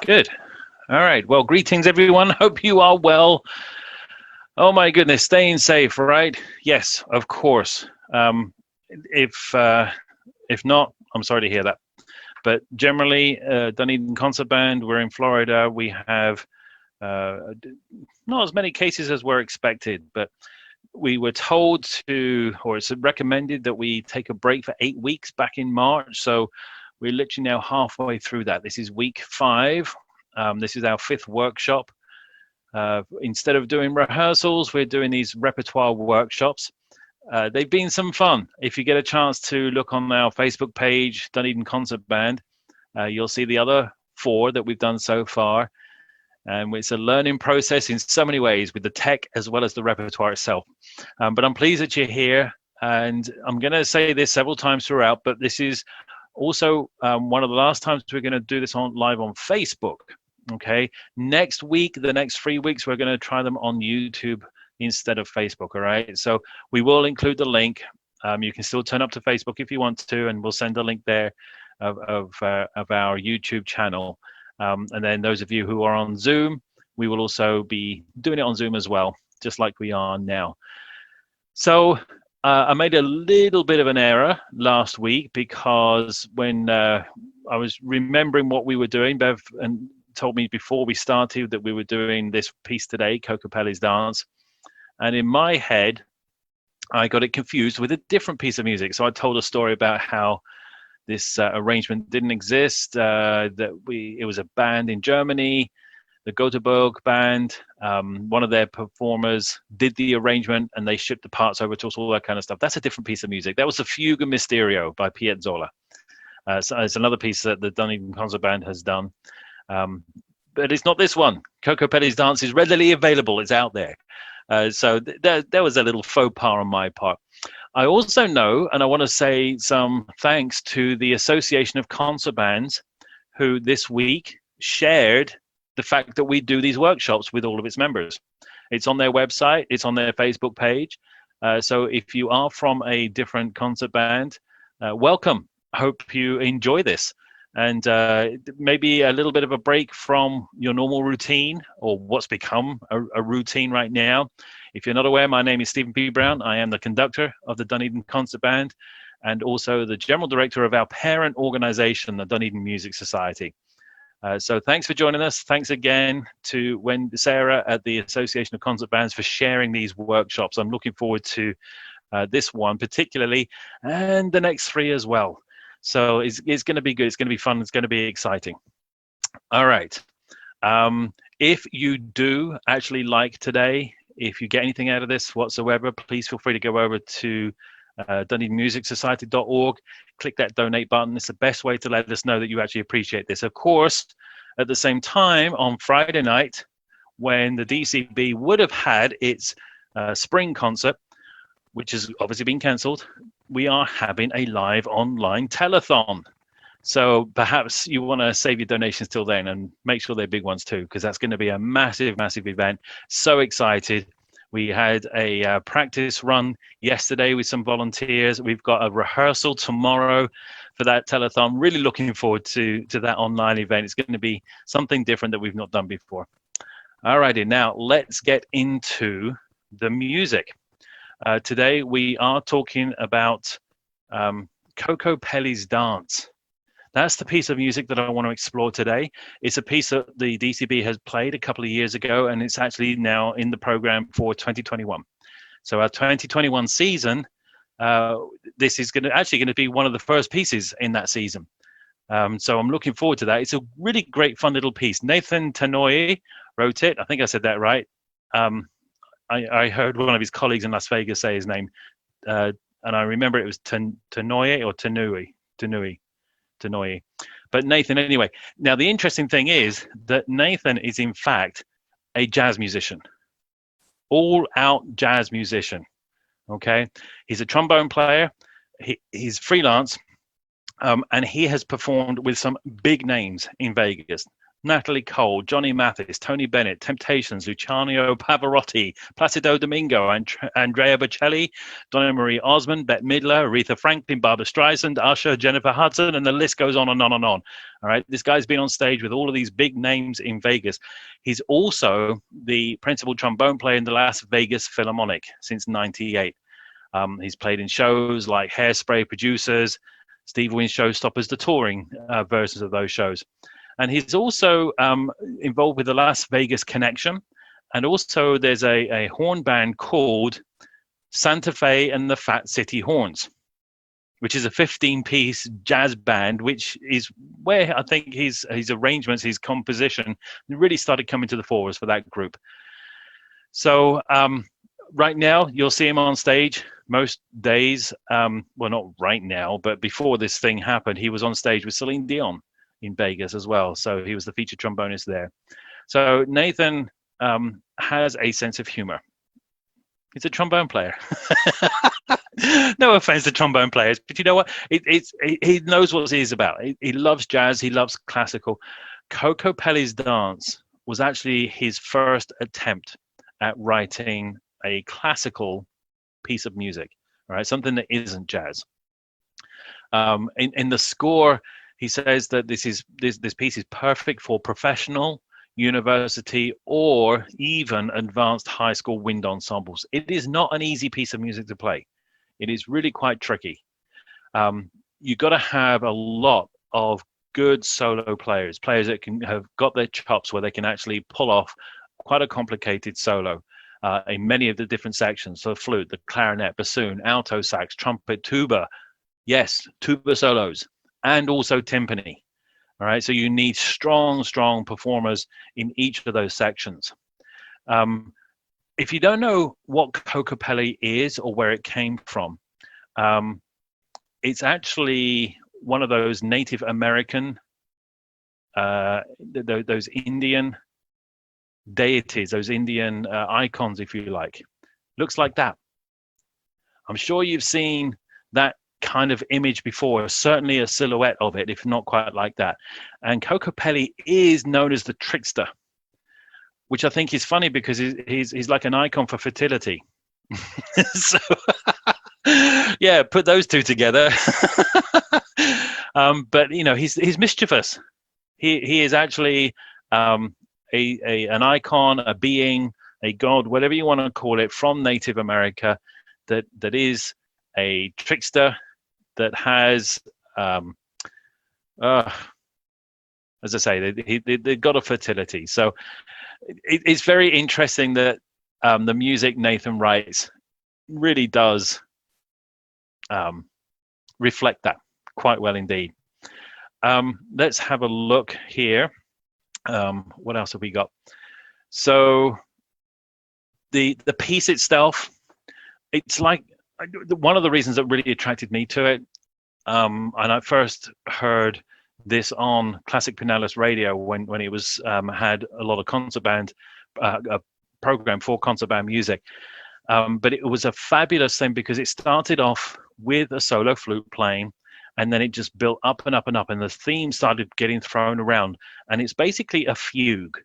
Good. All right. Well, greetings, everyone. Hope you are well. Oh my goodness, staying safe, right? Yes, of course. If not, I'm sorry to hear that. But generally, Dunedin Concert Band, we're in Florida. We have not as many cases as were expected, but we were told to, or it's recommended that we take a break for 8 weeks back in March. So we're literally now halfway through that. This is week 5. This is our 5th workshop. Instead of doing rehearsals, we're doing these repertoire workshops. They've been some fun. If you get a chance to look on our Facebook page, Dunedin Concert Band, you'll see the other 4 that we've done so far. And it's a learning process in so many ways with the tech as well as the repertoire itself. But I'm pleased that you're here. And I'm going to say this several times throughout, but this is also one of the last times we're going to do this live on Facebook. Okay. Next week, the next 3 weeks, we're going to try them on YouTube instead of Facebook. All right. So we will include the link. You can still turn up to Facebook if you want to, and we'll send a link there of our YouTube channel. And then those of you who are on Zoom, we will also be doing it on Zoom as well, just like we are now. So I made a little bit of an error last week because when I was remembering what we were doing, Bev told me before we started that we were doing this piece today, Kokopelli's Dance. And in my head, I got it confused with a different piece of music. So I told a story about how this arrangement didn't exist, it was a band in Germany, the Göteborg band. One of their performers did the arrangement and they shipped the parts over to us, all that kind of stuff. That's a different piece of music. That was the Fuga Misterio by Piazzolla. So it's another piece that the Dunedin Concert Band has done. But it's not this one. Kokopelli's Dance is readily available. It's out there. So there was a little faux pas on my part. I also know, and I want to say some thanks to the Association of Concert Bands, who this week shared the fact that we do these workshops with all of its members. It's on their website. It's on their Facebook page. So if you are from a different concert band, welcome. Hope you enjoy this. And maybe a little bit of a break from your normal routine or what's become a routine right now. If you're not aware, my name is Stephen P. Brown. I am the conductor of the Dunedin Concert Band and also the general director of our parent organization, the Dunedin Music Society. So thanks for joining us. Thanks again to Sarah at the Association of Concert Bands for sharing these workshops. I'm looking forward to this one particularly and the next 3 as well. So it's going to be good. It's going to be fun. It's going to be exciting. All right. If you do actually like today, if you get anything out of this whatsoever, please feel free to go over to DunedinMusicSociety.org. Click that donate button. It's the best way to let us know that you actually appreciate this. Of course, at the same time, on Friday night, when the DCB would have had its spring concert, which has obviously been cancelled, we are having a live online telethon. So perhaps you want to save your donations till then and make sure they're big ones too, because that's going to be a massive, massive event. So excited. We had a practice run yesterday with some volunteers. We've got a rehearsal tomorrow for that telethon. Really looking forward to that online event. It's going to be something different that we've not done before. All righty, now let's get into the music. Today we are talking about Kokopelli's Dance. That's the piece of music that I want to explore today. It's a piece that the DCB has played a couple of years ago, and it's actually now in the program for 2021. So our 2021 season, this is actually going to be one of the first pieces in that season. So I'm looking forward to that. It's a really great, fun little piece. Nathan Tanouye wrote it. I think I said that right. I heard one of his colleagues in Las Vegas say his name, and I remember it was Tanouye or Tanouye. But Nathan, anyway. Now, the interesting thing is that Nathan is, in fact, a jazz musician, all-out jazz musician, okay? He's a trombone player. He's freelance, and he has performed with some big names in Vegas. Natalie Cole, Johnny Mathis, Tony Bennett, Temptations, Luciano Pavarotti, Placido Domingo, Andrea Bocelli, Donna Marie Osmond, Bette Midler, Aretha Franklin, Barbra Streisand, Usher, Jennifer Hudson, and the list goes on and on and on. All right, this guy's been on stage with all of these big names in Vegas. He's also the principal trombone player in the Las Vegas Philharmonic since '98. He's played in shows like Hairspray Producers, Steve Wynn's Showstoppers, the touring versions of those shows. And he's also involved with the Las Vegas Connection. And also there's a horn band called Santa Fe and the Fat City Horns, which is a 15-piece jazz band, which is where I think his arrangements, his composition really started coming to the fore for that group. So right now, you'll see him on stage most days. Well, not right now, but before this thing happened, he was on stage with Celine Dion in Vegas as well. So he was the featured trombonist there. So Nathan has a sense of humor. He's a trombone player. No offense to trombone players, but you know what? He knows what he's about. He loves jazz. He loves classical. Kokopelli's dance was actually his first attempt at writing a classical piece of music, right? Something that isn't jazz. In the score, he says that this piece is perfect for professional, university, or even advanced high school wind ensembles. It is not an easy piece of music to play. It is really quite tricky. You've got to have a lot of good solo players that can have got their chops where they can actually pull off quite a complicated solo in many of the different sections. So flute, the clarinet, bassoon, alto sax, trumpet, tuba. Yes, tuba solos, and also timpani. All right, so you need strong performers in each of those sections. If you don't know what Kokopelli is or where it came from, it's actually one of those Native American, those Indian deities, those Indian icons, if you like. Looks like that. I'm sure you've seen that kind of image before, certainly a silhouette of it, if not quite like that. And Kokopelli is known as the trickster, which I think is funny because he's like an icon for fertility. So yeah, put those two together. But you know, he's mischievous. He is actually an icon, a being, a god, whatever you want to call it, from Native America, that is a trickster, that has, as I say, the god of fertility. So it's very interesting that the music Nathan writes really does reflect that quite well indeed. Let's have a look here. What else have we got? So the piece itself, it's like, one of the reasons that really attracted me to it, and I first heard this on Classic Pinellas Radio when it was had a lot of concert band, a program for concert band music. But it was a fabulous thing because it started off with a solo flute playing, and then it just built up and up and up, and the theme started getting thrown around. And it's basically a fugue.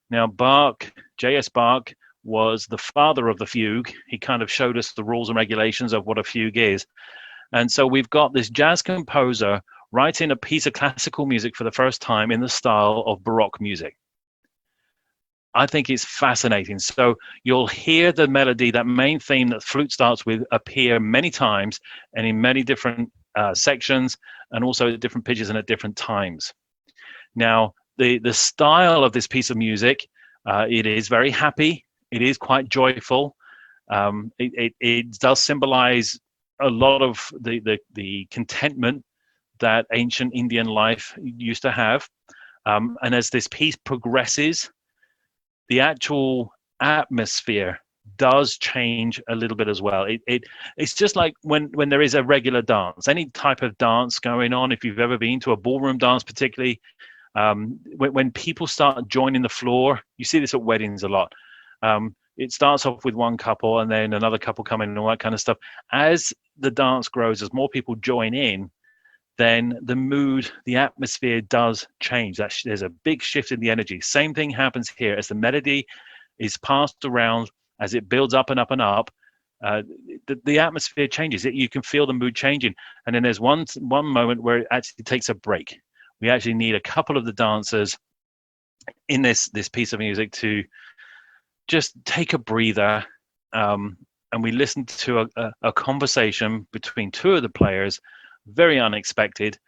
Now, Bach, J.S. Bach, was the father of the fugue. He kind of showed us the rules and regulations of what a fugue is. And so we've got this jazz composer writing a piece of classical music for the first time in the style of Baroque music. I think it's fascinating. So you'll hear the melody, that main theme that flute starts with, appear many times and in many different sections, and also at different pitches and at different times. Now, the style of this piece of music, it is very happy. It is quite joyful. It does symbolize a lot of the contentment that ancient Indian life used to have. And as this piece progresses, the actual atmosphere does change a little bit as well. It's just like when there is a regular dance, any type of dance going on. If you've ever been to a ballroom dance, particularly, when people start joining the floor, you see this at weddings a lot. It starts off with one couple and then another couple come in and all that kind of stuff. As the dance grows, as more people join in, then the mood, the atmosphere does change. There's a big shift in the energy. Same thing happens here as the melody is passed around, as it builds up and up and up. The atmosphere changes. You can feel the mood changing. And then there's one moment where it actually takes a break. We actually need a couple of the dancers in this piece of music to just take a breather, and we listen to a conversation between two of the players, very unexpected,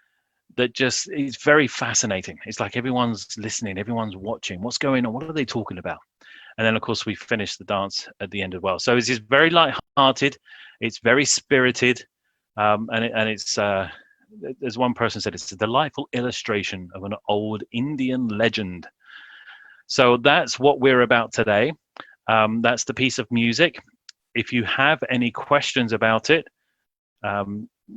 that just is very fascinating. It's like everyone's listening, everyone's watching. What's going on? What are they talking about? And then, of course, we finish the dance at the end as well. So it's just very light-hearted. It's very spirited, and it's as one person said, it's a delightful illustration of an old Indian legend. So that's what we're about today. That's the piece of music. If you have any questions about it,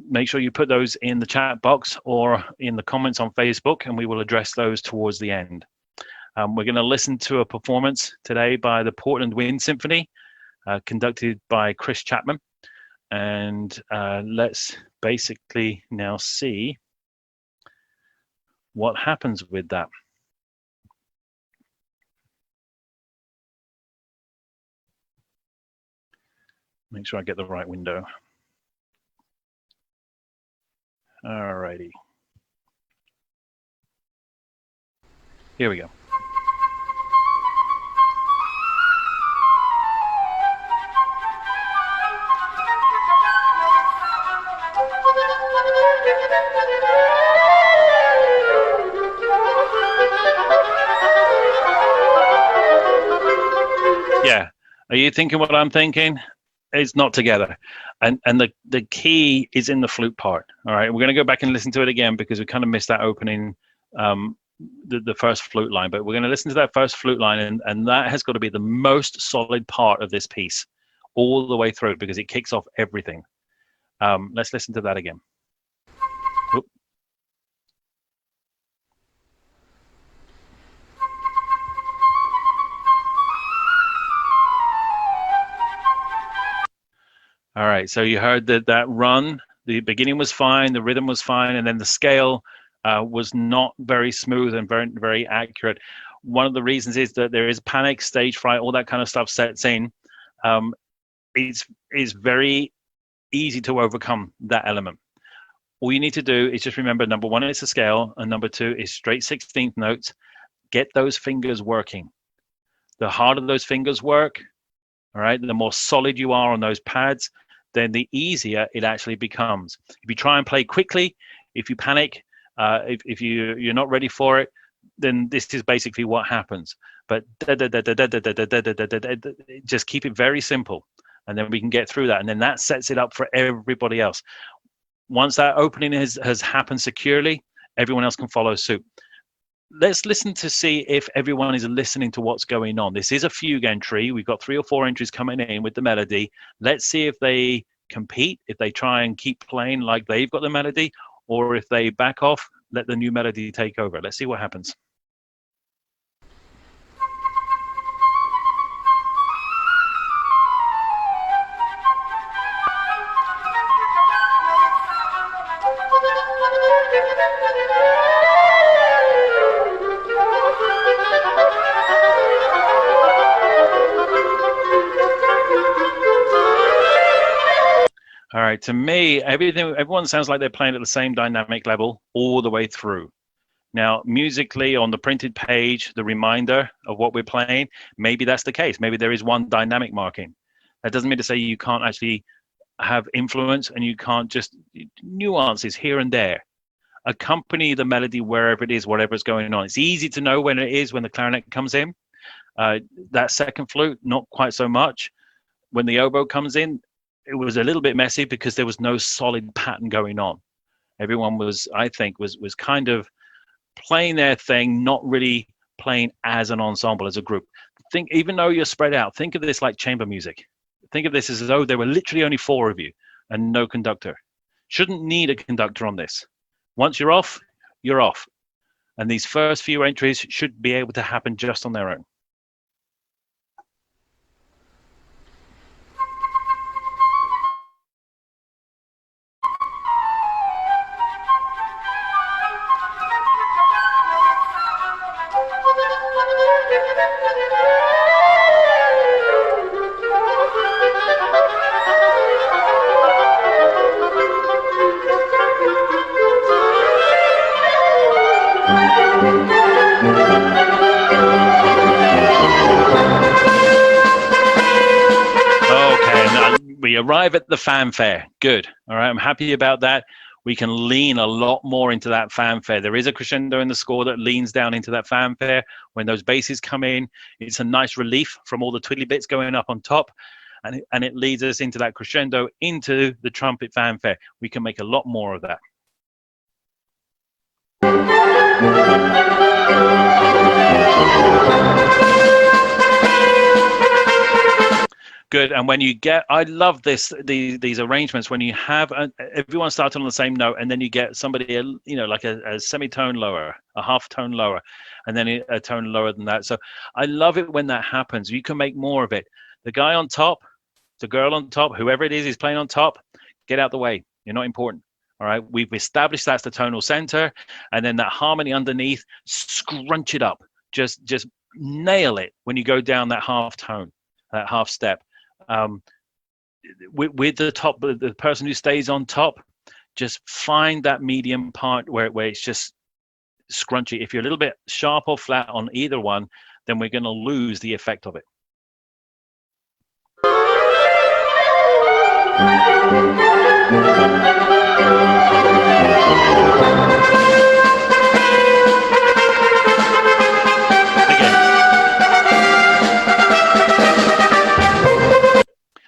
make sure you put those in the chat box or in the comments on Facebook, and we will address those towards the end. We're going to listen to a performance today by the Portland Wind Symphony, conducted by Chris Chapman. And let's basically now see what happens with that. Make sure I get the right window. All righty. Here we go. Yeah. Are you thinking what I'm thinking? It's not together. And the key is in the flute part. All right. We're going to go back and listen to it again because we kind of missed that opening, the first flute line. But we're going to listen to that first flute line, and that has got to be the most solid part of this piece all the way through because it kicks off everything. Let's listen to that again. Oop. All right, so you heard that run. The beginning was fine, the rhythm was fine, and then the scale was not very smooth and very, very accurate. One of the reasons is that there is panic, stage fright, all that kind of stuff sets in. It's very easy to overcome that element. All you need to do is just remember, number one, it's a scale, and number two is straight 16th notes. Get those fingers working. The harder those fingers work, all right, the more solid you are on those pads, then the easier it actually becomes. If you try and play quickly, if you panic, if you're not ready for it, then this is basically what happens. But just keep it very simple, and then we can get through that, and then that sets it up for everybody else. Once that opening has happened securely, everyone else can follow suit. Let's listen to see if everyone is listening to what's going on. This is a fugue entry. We've got 3 or 4 entries coming in with the melody. Let's see if they compete, if they try and keep playing like they've got the melody, or if they back off, let the new melody take over. Let's see what happens. All right, to me, everyone sounds like they're playing at the same dynamic level all the way through. Now, musically, on the printed page, the reminder of what we're playing, maybe that's the case. Maybe there is one dynamic marking. That doesn't mean to say you can't actually have influence and you can't just nuances here and there. Accompany the melody wherever it is, whatever's going on. It's easy to know when it is when the clarinet comes in. That second flute, not quite so much. When the oboe comes in, it was a little bit messy because there was no solid pattern going on. Everyone was, I think, was kind of playing their thing, not really playing as an ensemble, as a group. Even though you're spread out, think of this like chamber music. Think of this as though there were literally only 4 of you and no conductor. Shouldn't need a conductor on this. Once you're off, you're off. And these first few entries should be able to happen just on their own. We arrive at the fanfare. Good. All right. I'm happy about that. We can lean a lot more into that fanfare. There is a crescendo in the score that leans down into that fanfare. When those basses come in, it's a nice relief from all the twiddly bits going up on top. And it leads us into that crescendo, into the trumpet fanfare. We can make a lot more of that. Good. And when you get, I love these arrangements when you have everyone starting on the same note, and then you get somebody, like a semitone lower, a half tone lower, and then a tone lower than that. So I love it when that happens. You can make more of it. The guy on top, the girl on top, whoever it is playing on top, get out the way. You're not important. All right. We've established that's the tonal center, and then that harmony underneath, scrunch it up. Just nail it when you go down that half tone, that half step. With the person who stays on top, just find that medium part where it's just scrunchy. If you're a little bit sharp or flat on either one, then we're going to lose the effect of it.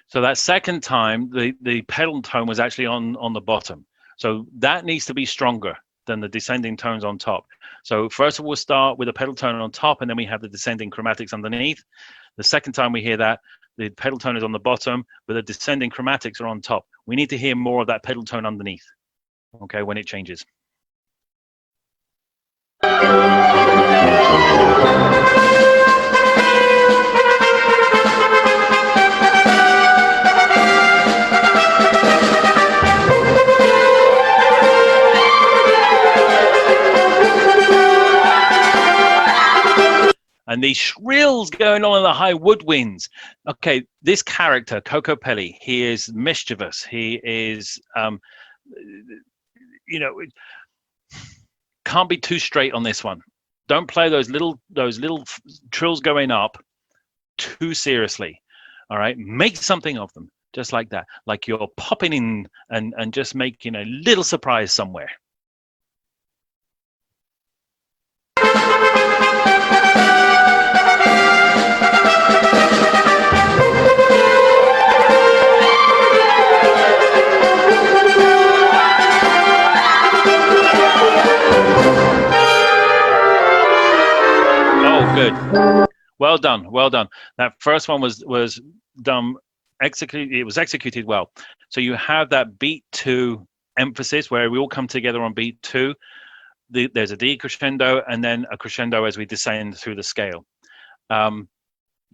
So that second time, the pedal tone was actually on the bottom. So that needs to be stronger than the descending tones on top. So first of all, we'll start with the pedal tone on top, and then we have the descending chromatics underneath. The second time we hear that, the pedal tone is on the bottom, but the descending chromatics are on top. We need to hear more of that pedal tone underneath, okay, when it changes. And these shrills going on in the high woodwinds. Okay, this character, Kokopelli, he is mischievous. He is, can't be too straight on this one. Don't play those little trills going up too seriously. All right, make something of them, just like that, like you're popping in and just making a little surprise somewhere. Good. Well done. Well done. That first one was done, it was executed well. So you have that beat 2 emphasis where we all come together on beat 2. There's a decrescendo and then a crescendo as we descend through the scale. Can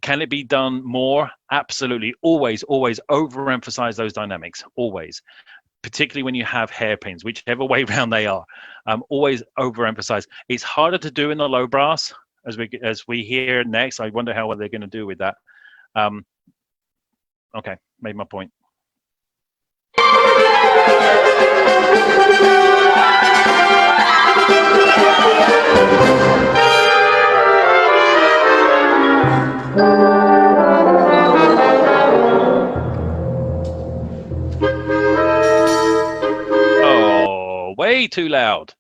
it be done more? Absolutely. Always overemphasize those dynamics. Always. Particularly when you have hairpins, whichever way round they are. Always overemphasize. It's harder to do in the low brass. As we hear next, I wonder how they're going to do with that. Okay, made my point. Oh, way too loud.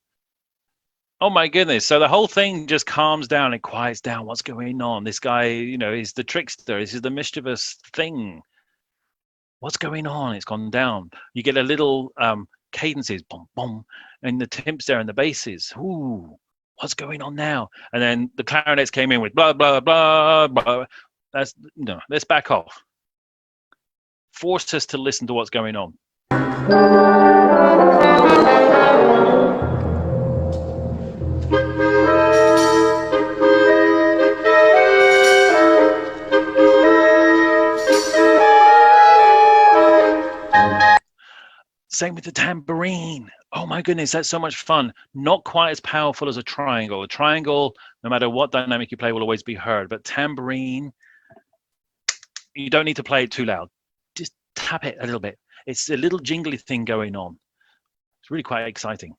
Oh my goodness. So the whole thing just calms down and quiets down. What's going on? This guy, is the trickster. This is the mischievous thing. What's going on? It's gone down. You get a little cadences, boom, boom, and the timps there and the basses. Ooh, what's going on now? And then the clarinets came in with blah, blah, blah, blah. Let's back off. Force us to listen to what's going on. Same with the tambourine. Oh my goodness, that's so much fun. Not quite as powerful as a triangle. A triangle, no matter what dynamic you play, will always be heard. But tambourine, you don't need to play it too loud. Just tap it a little bit. It's a little jingly thing going on. It's really quite exciting.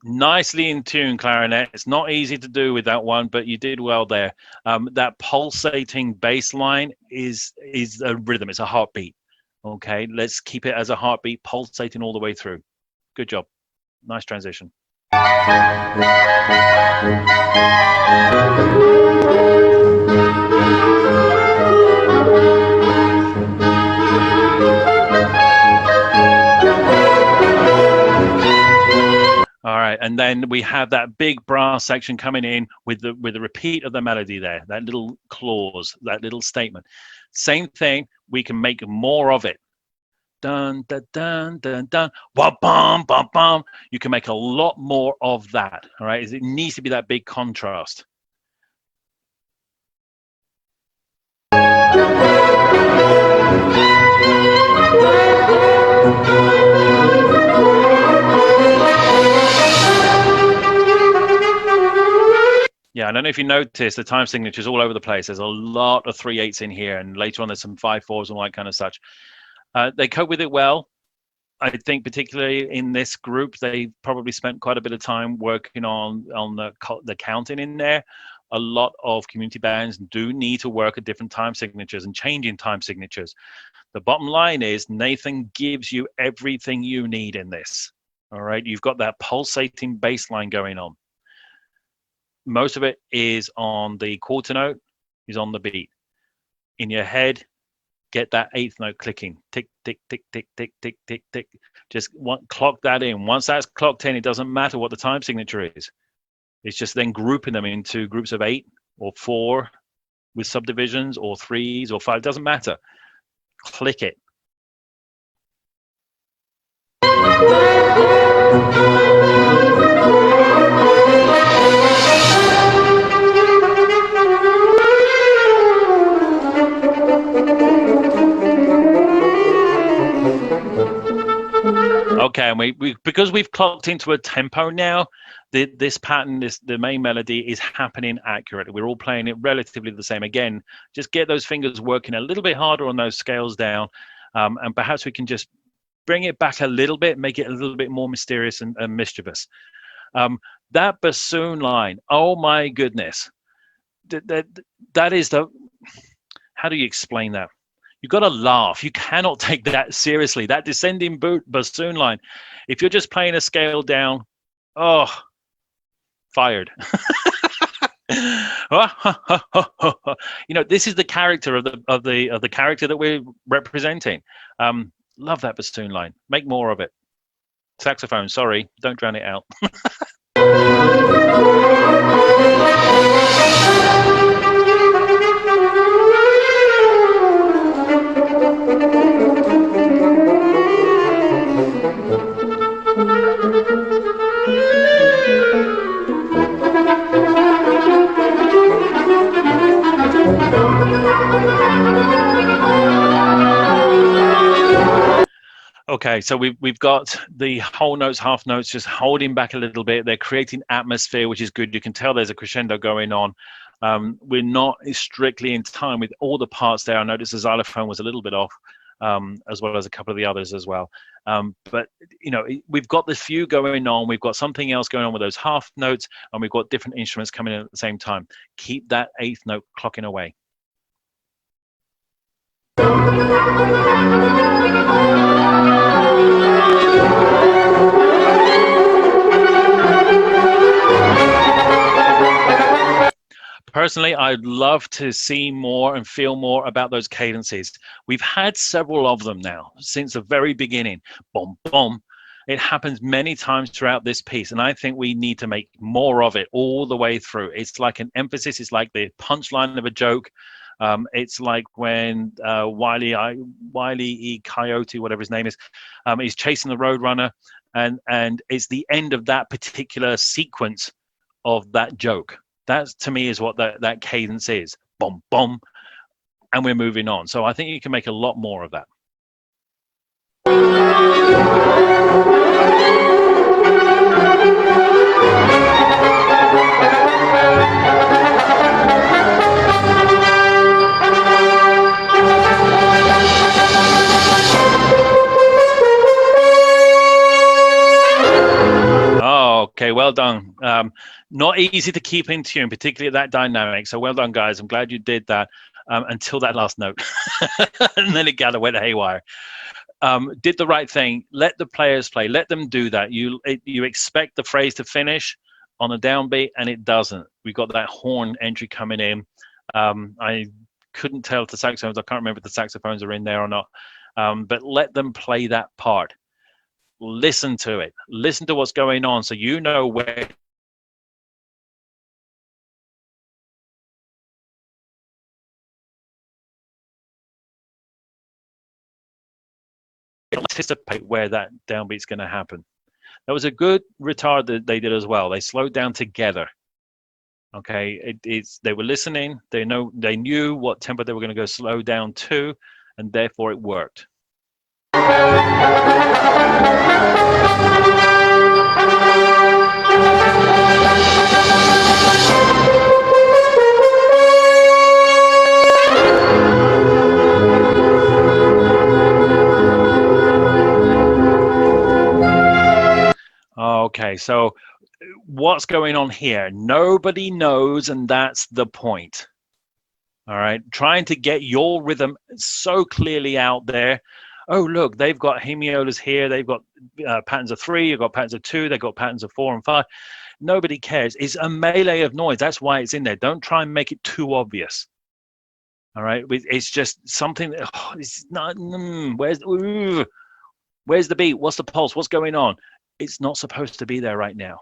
Nicely in tune, clarinet. It's not easy to do with that one, but you did well there. That pulsating bass line is a rhythm. It's a heartbeat. Okay, let's keep it as a heartbeat, pulsating all the way through. Good job. Nice transition. All right, and then we have that big brass section coming in with the repeat of the melody there, that little clause, that little statement. Same thing, we can make more of it. Dun dun dun dun dun, wah bum bum bum. You can make a lot more of that. All right, it needs to be that big contrast. Yeah, I don't know if you noticed the time signatures all over the place. There's a lot of 3/8 in here, and later on there's some 5/4s and all that kind of such. They cope with it well. I think particularly in this group, they probably spent quite a bit of time working on the counting in there. A lot of community bands do need to work at different time signatures and changing time signatures. The bottom line is Nathan gives you everything you need in this. All right, you've got that pulsating bass line going on. Most of it is on the quarter note, is on the beat. In your head, get that eighth note clicking. Tick, tick, tick, tick, tick, tick, tick, tick. Just clock that in. Once that's clocked in, it doesn't matter what the time signature is. It's just then grouping them into groups of 8 or 4 with subdivisions or 3s or 5. It doesn't matter. Click it. Okay, and we because we've clocked into a tempo now, this pattern, the main melody is happening accurately. We're all playing it relatively the same. Again, just get those fingers working a little bit harder on those scales down, and perhaps we can just bring it back a little bit, make it a little bit more mysterious and mischievous. That bassoon line, oh my goodness, that is the, how do you explain that? You've got to laugh. You cannot take that seriously. That descending bassoon line, if you're just playing a scale down, oh, fired. You know, this is the character of the character that we're representing. Love that bassoon line. Make more of it. Saxophone, sorry, don't drown it out. Okay, so we've got the whole notes, half notes, just holding back a little bit. They're creating atmosphere, which is good. You can tell there's a crescendo going on. We're not strictly in time with all the parts there. I noticed the xylophone was a little bit off, as well as a couple of the others as well. But, you know, we've got the few going on. We've got something else going on with those half notes, and we've got different instruments coming in at the same time. Keep that eighth note clocking away. Personally, I'd love to see more and feel more about those cadences. We've had several of them now since the very beginning. Boom, boom. It happens many times throughout this piece, and I think we need to make more of it all the way through. It's like an emphasis. It's like the punchline of a joke. It's like when Wile E. Coyote, whatever his name is chasing the Roadrunner, and it's the end of that particular sequence of that joke. That to me is what that cadence is. Boom, boom, and we're moving on. So I think you can make a lot more of that. Okay, well done. Not easy to keep in tune, particularly that dynamic. So well done, guys. I'm glad you did that until that last note. And then it kind of went haywire. Did the right thing. Let the players play. Let them do that. You expect the phrase to finish on a downbeat, and it doesn't. We've got that horn entry coming in. I couldn't tell if the saxophones. I can't remember if the saxophones are in there or not. But let them play that part. Listen to it. Listen to what's going on, so you know where. Anticipate where that downbeat's going to happen. That was a good retard that they did as well. They slowed down together. Okay, they were listening. They knew what tempo they were going to go slow down to, and therefore it worked. Okay, so what's going on here? Nobody knows, and that's the point. All right, trying to get your rhythm so clearly out there. Oh, look, they've got hemiolas here. They've got patterns of 3. You've got patterns of 2. They've got patterns of 4 and 5. Nobody cares. It's a melee of noise. That's why it's in there. Don't try and make it too obvious. All right, it's just something. It's not. Where's the beat? What's the pulse? What's going on? It's not supposed to be there right now.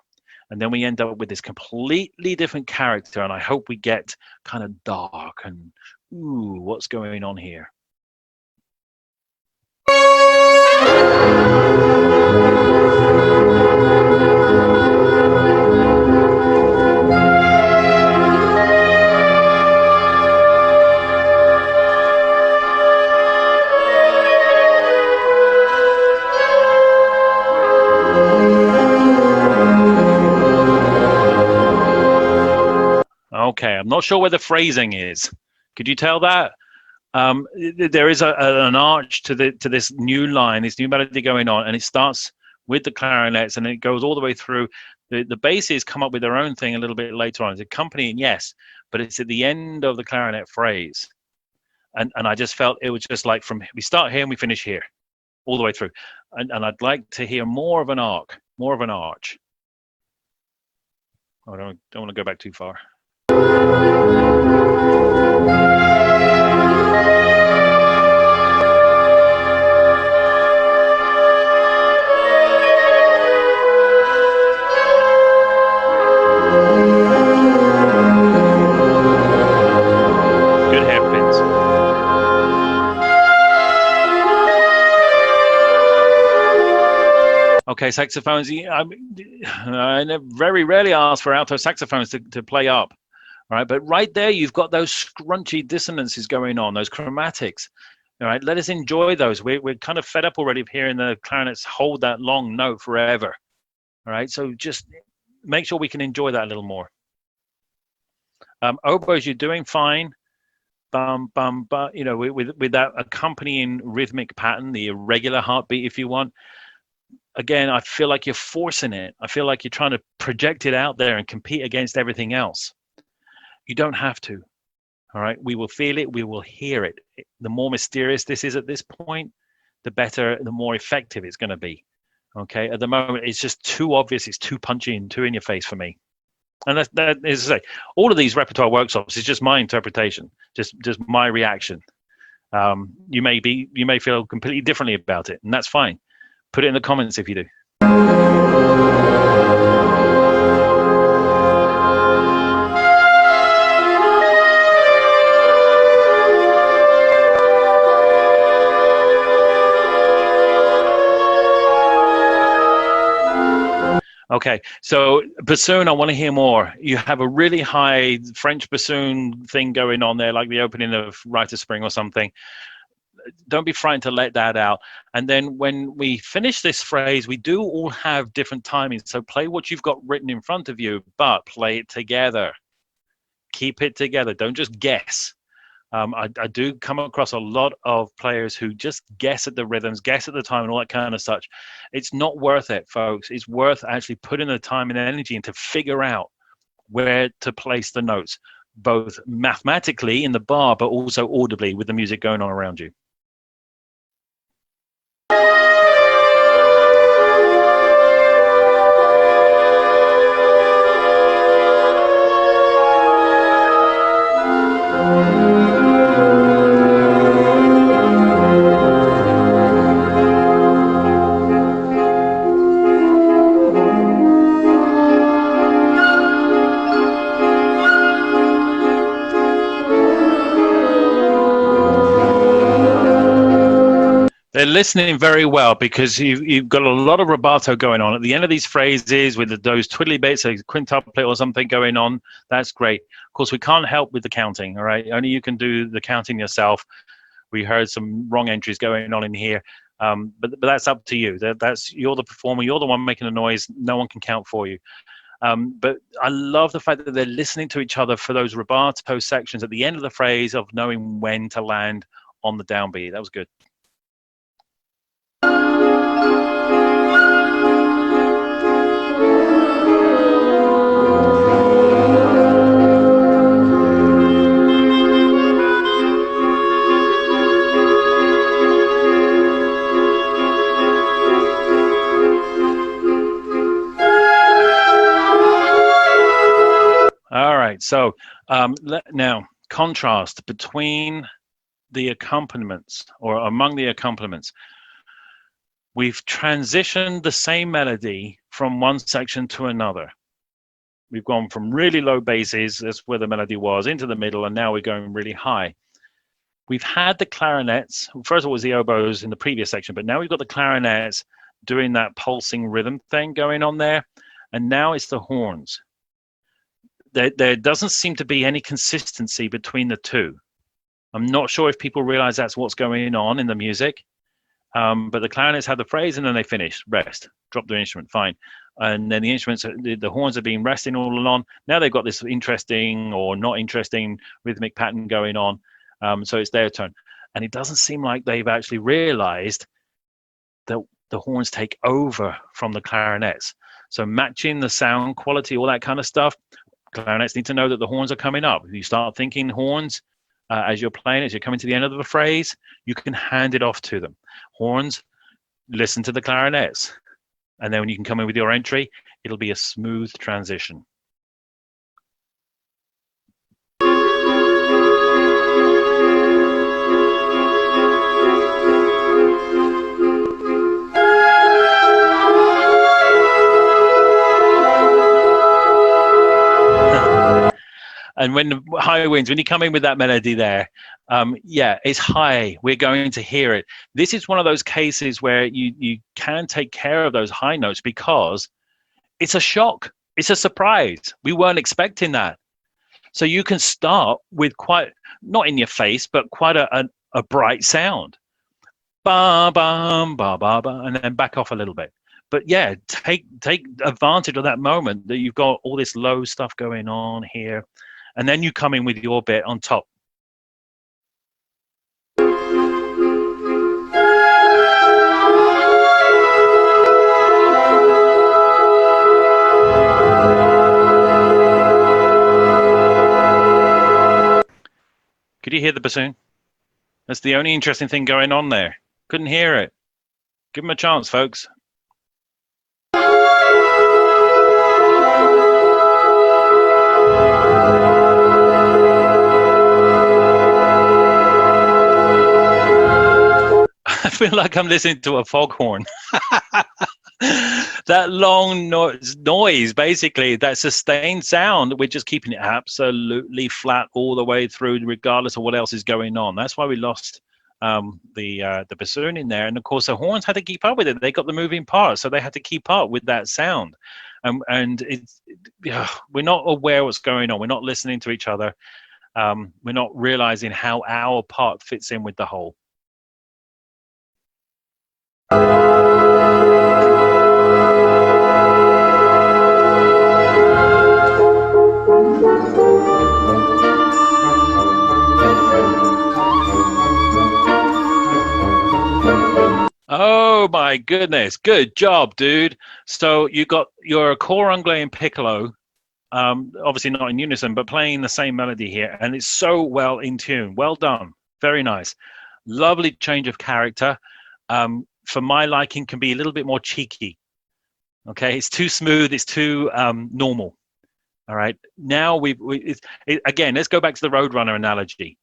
And then we end up with this completely different character, and I hope we get kind of dark and, ooh, what's going on here? Okay, I'm not sure where the phrasing is. Could you tell that? There is an arch to this new line, this new melody going on, and it starts with the clarinets, and it goes all the way through. The basses come up with their own thing a little bit later on. It's accompanying, yes, but it's at the end of the clarinet phrase. And I just felt it was just like we start here and we finish here, all the way through. And I'd like to hear more of an arc, more of an arch. I don't want to go back too far. Good hairpins. Okay, saxophones. I very rarely ask for alto saxophones to play up. All right, but right there, you've got those scrunchy dissonances going on, those chromatics. All right, let us enjoy those. We're kind of fed up already of hearing the clarinets hold that long note forever. All right, so just make sure we can enjoy that a little more. Oboes, you're doing fine. Bum, bum, bum, with that accompanying rhythmic pattern, the irregular heartbeat, if you want. Again, I feel like you're forcing it. I feel like you're trying to project it out there and compete against everything else. You don't have to. All right, we will feel it, we will hear it. The more mysterious this is at this point, the better, the more effective it's going to be. Okay, at the moment, it's just too obvious, it's too punchy and too in your face for me. And that is to say, all of these repertoire workshops is just my interpretation, just my reaction. You may feel completely differently about it, and that's fine. Put it in the comments if you do. Okay, so bassoon, I want to hear more. You have a really high French bassoon thing going on there, like the opening of Rite of Spring or something. Don't be frightened to let that out. And then when we finish this phrase, we do all have different timings. So play what you've got written in front of you, but play it together. Keep it together. Don't just guess. I do come across a lot of players who just guess at the rhythms, guess at the time and all that kind of such. It's not worth it, folks. It's worth actually putting the time and energy in to figure out where to place the notes, both mathematically in the bar, but also audibly with the music going on around you. They're listening very well because you've got a lot of rubato going on at the end of these phrases with those twiddly bits, a quintuplet or something going on. That's great. Of course, we can't help with the counting, all right? Only you can do the counting yourself. We heard some wrong entries going on in here, but that's up to you. You're the performer. You're the one making the noise. No one can count for you. But I love the fact that they're listening to each other for those rubato sections at the end of the phrase of knowing when to land on the downbeat. That was good. All right, so now contrast between the accompaniments or among the accompaniments. We've transitioned the same melody from one section to another. We've gone from really low basses, that's where the melody was, into the middle, and now we're going really high. We've had the clarinets. First of all, it was the oboes in the previous section, but now we've got the clarinets doing that pulsing rhythm thing going on there, and now it's the horns. There doesn't seem to be any consistency between the two. I'm not sure if people realize that's what's going on in the music. But the clarinets have the phrase and then they finish, rest, drop the instrument, fine. And then the instruments, the horns have been resting all along. Now they've got this interesting or not interesting rhythmic pattern going on. So it's their turn. And it doesn't seem like they've actually realized that the horns take over from the clarinets. So matching the sound quality, all that kind of stuff, clarinets need to know that the horns are coming up. If you start thinking horns, as you're playing, as you're coming to the end of the phrase, you can hand it off to them. Horns, listen to the clarinets. And then when you can come in with your entry, it'll be a smooth transition. And when the high winds, when you come in with that melody there, yeah, it's high. We're going to hear it. This is one of those cases where you can take care of those high notes because it's a shock. It's a surprise. We weren't expecting that. So you can start with quite, not in your face, but quite a bright sound. Ba, ba, ba, ba, ba, and then back off a little bit. But yeah, take advantage of that moment that you've got all this low stuff going on here. And then you come in with your bit on top. Could you hear the bassoon? That's the only interesting thing going on there. Couldn't hear it. Give them a chance, folks. I feel like I'm listening to a foghorn. That long noise, basically, that sustained sound, we're just keeping it absolutely flat all the way through, regardless of what else is going on. That's why we lost the bassoon in there, and of course the horns had to keep up with it. They got the moving parts, so they had to keep up with that sound. And we're not aware what's going on. We're not listening to each other. We're not realizing how our part fits in with the whole. Oh my goodness, good job, dude. So you got your cor anglais and piccolo, obviously not in unison, but playing the same melody here, and it's so well in tune. Well done, very nice. Lovely change of character. For my liking, can be a little bit more cheeky. Okay, it's too smooth, it's too normal. All right, now again, let's go back to the Roadrunner analogy.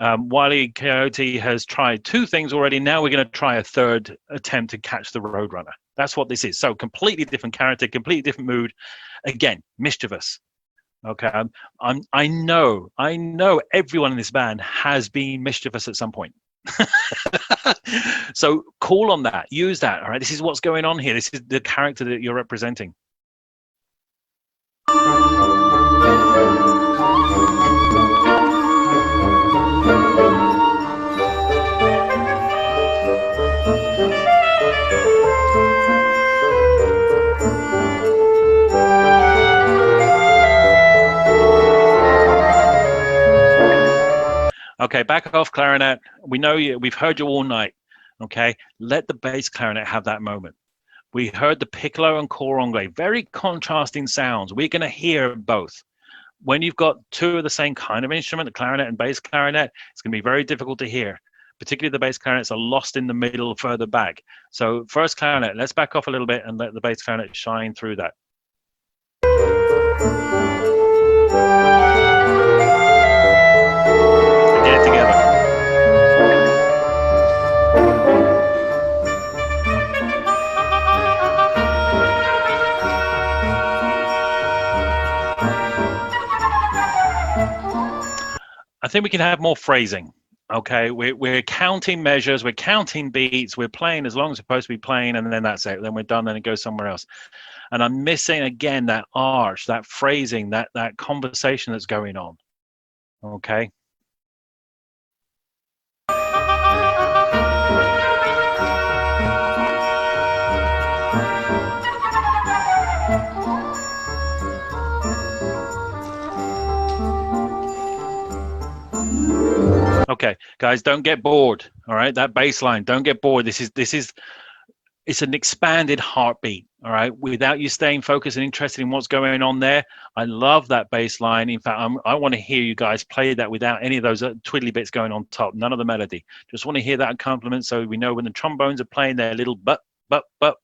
Wile E. Coyote has tried two things already. Now we're going to try a third attempt to catch the Roadrunner. That's what this is. So completely different character, completely different mood. Again, mischievous. Okay, I know everyone in this band has been mischievous at some point. So call on that, use that. All right, this is what's going on here. This is the character that you're representing. Okay, back off clarinet. We know you. We've heard you all night. Okay, let the bass clarinet have that moment. We heard the piccolo and cor anglais, very contrasting sounds. We're going to hear both. When you've got two of the same kind of instrument, the clarinet and bass clarinet, it's going to be very difficult to hear. Particularly the bass clarinets are lost in the middle, further back. So first clarinet, let's back off a little bit and let the bass clarinet shine through that. Get it together. I think we can have more phrasing. Okay, we're counting measures, we're counting beats, we're playing as long as we're supposed to be playing, and then that's it. Then we're done, then it goes somewhere else. And I'm missing again that arch, that phrasing, that conversation that's going on. Okay. Okay, guys, don't get bored. All right, that bass line, don't get bored. This is it's an expanded heartbeat. All right, without you staying focused and interested in what's going on there. I love that bass line. In fact, I want to hear you guys play that without any of those twiddly bits going on top. None of the melody. Just want to hear that accompaniment, so we know when the trombones are playing their little but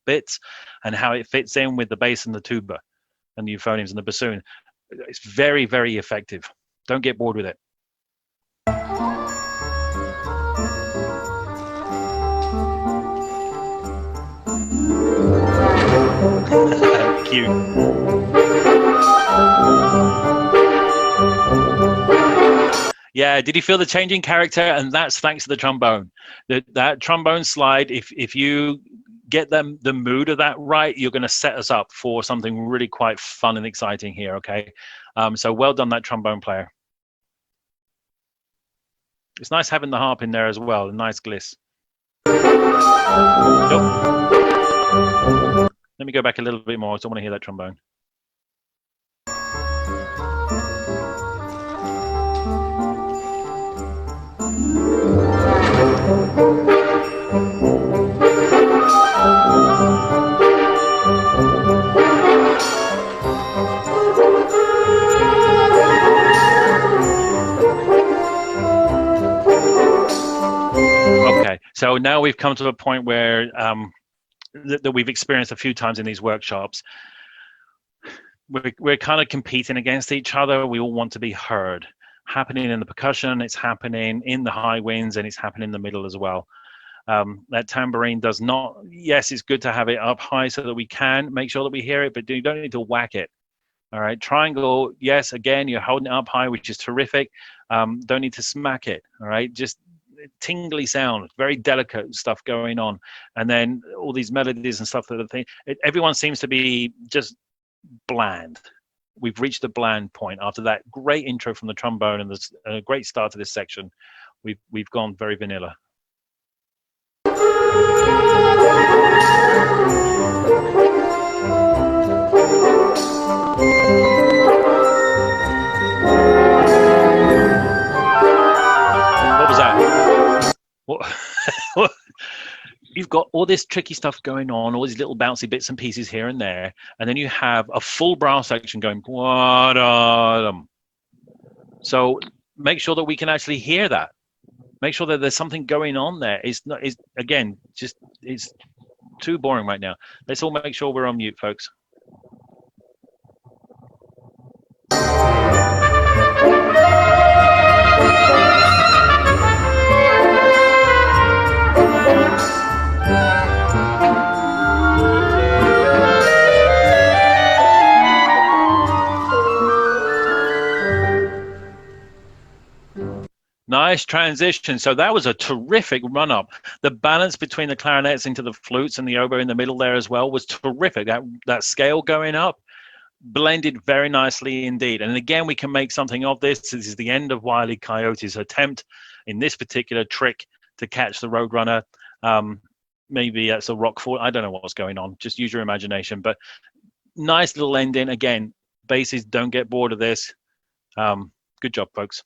bits and how it fits in with the bass and the tuba and the euphoniums and the bassoon. It's very, very effective. Don't get bored with it. Cute. Yeah, did you feel the changing character? And that's thanks to the trombone. That trombone slide, if you get the mood of that right, you're going to set us up for something really quite fun and exciting here, okay? So well done, that trombone player. It's nice having the harp in there as well, a nice gliss. Nope. Let me go back a little bit more. I don't want to hear that trombone. Okay, so now we've come to a point where that we've experienced a few times in these workshops. We're kind of competing against each other. We all want to be heard. Happening in the percussion, it's happening in the high winds, and it's happening in the middle as well. That tambourine does not, yes, it's good to have it up high so that we can make sure that we hear it, but you don't need to whack it. All right, triangle, yes, again, you're holding it up high, which is terrific. Don't need to smack it. All right, just tingly sound, very delicate stuff going on, and then all these melodies and stuff that are thing. Everyone seems to be just bland. We've reached the bland point after that great intro from the trombone and a great start to this section. We've gone very vanilla. What was that? What? You've got all this tricky stuff going on, all these little bouncy bits and pieces here and there, and then you have a full brass section going. So make sure that we can actually hear that. Make sure that there's something going on there. It's too boring right now. Let's all make sure we're on mute, folks. Nice transition. So that was a terrific run up. The balance between the clarinets into the flutes and the oboe in the middle there as well was terrific. That scale going up blended very nicely indeed. And again, we can make something of this. This is the end of Wile E. Coyote's attempt in this particular trick to catch the Roadrunner. Maybe that's a rock fall. I don't know what's going on. Just use your imagination. But nice little ending. Again, basses, don't get bored of this. Good job, folks.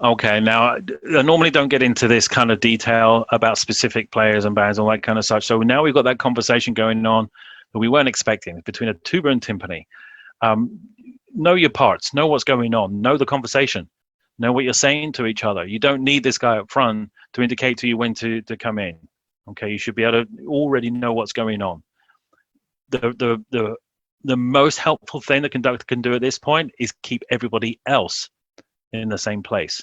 Okay, now I normally don't get into this kind of detail about specific players and bands and all that kind of such. So now we've got that conversation going on that we weren't expecting between a tuba and timpani. Know your parts, know what's going on, know the conversation, know what you're saying to each other. You don't need this guy up front to indicate to you when to come in. Okay, you should be able to already know what's going on. The most helpful thing the conductor can do at this point is keep everybody else in the same place,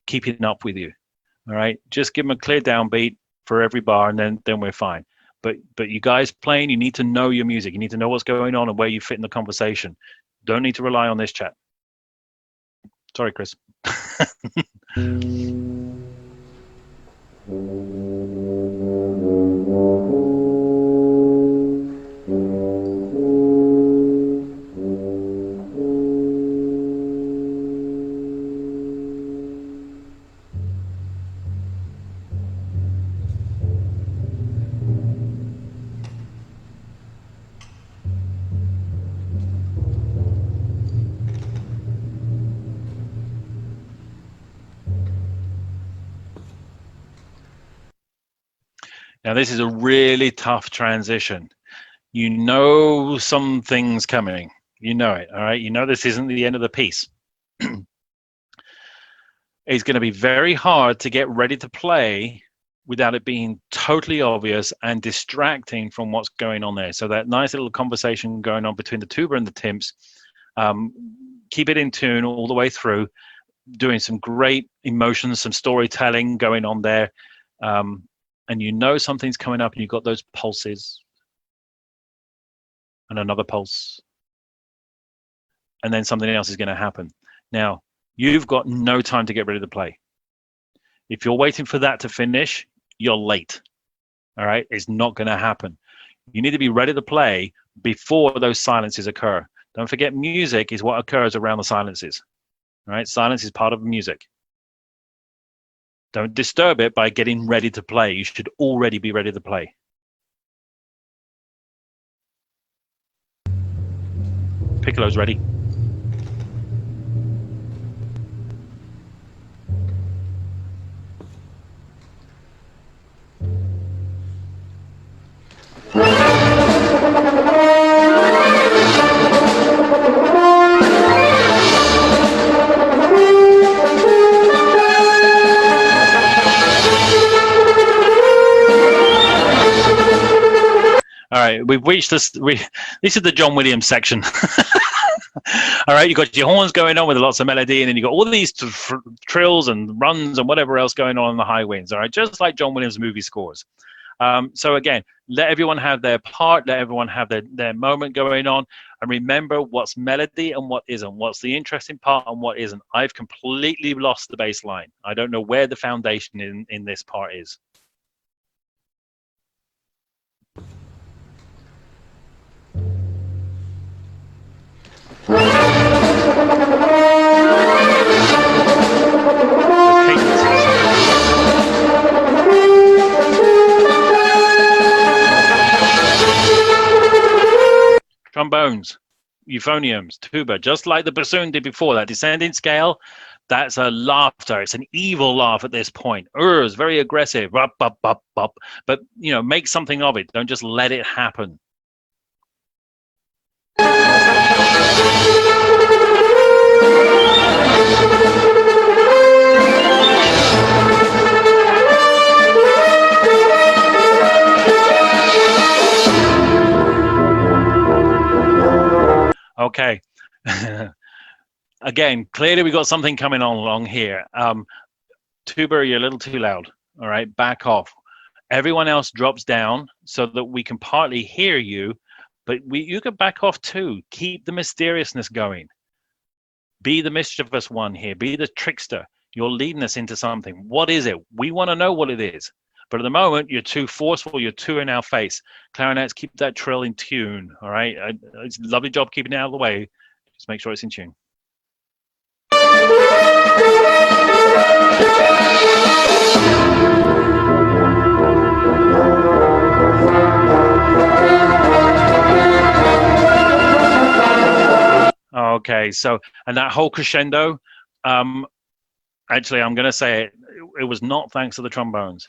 keeping up with you. All right, just give them a clear downbeat for every bar, and then we're fine. But you guys playing, you need to know your music. You need to know what's going on and where you fit in the conversation. Don't need to rely on this chat. Sorry, Chris. Now, this is a really tough transition. You know some things coming. You know it, all right? You know this isn't the end of the piece. It's going to be very hard to get ready to play without it being totally obvious and distracting from what's going on there. So that nice little conversation going on between the tuba and the timps, keep it in tune all the way through, doing some great emotions, some storytelling going on there. And you know something's coming up and you've got those pulses and another pulse. And then something else is going to happen. Now, you've got no time to get ready to play. If you're waiting for that to finish, you're late. All right? It's not going to happen. You need to be ready to play before those silences occur. Don't forget, music is what occurs around the silences. All right? Silence is part of music. Don't disturb it by getting ready to play. You should already be ready to play. Piccolo's ready. All right, we've reached this. This is the John Williams section. All right, you've got your horns going on with lots of melody, and then you've got all these trills and runs and whatever else going on the high winds. All right, just like John Williams movie scores. So again, let everyone have their part, let everyone have their moment going on, and remember what's melody and what isn't, what's the interesting part and what isn't. I've completely lost the bass line. I don't know where the foundation in this part is. Trombones, euphoniums, tuba, just like the bassoon did before, that descending scale, that's a laughter. It's an evil laugh at this point. It's very aggressive. Up, up, up, up. But, you know, make something of it. Don't just let it happen. Okay. Again, clearly we got something coming on along here. Tuba, you're a little too loud. All right, back off. Everyone else drops down so that we can partly hear you, but you can back off too. Keep the mysteriousness going. Be the mischievous one here. Be the trickster. You're leading us into something. What is it? We want to know what it is. But at the moment, you're too forceful. You're too in our face. Clarinets, keep that trill in tune. All right. It's a lovely job keeping it out of the way. Just make sure it's in tune. Okay. So, and that whole crescendo, actually, I'm going to say it was not thanks to the trombones.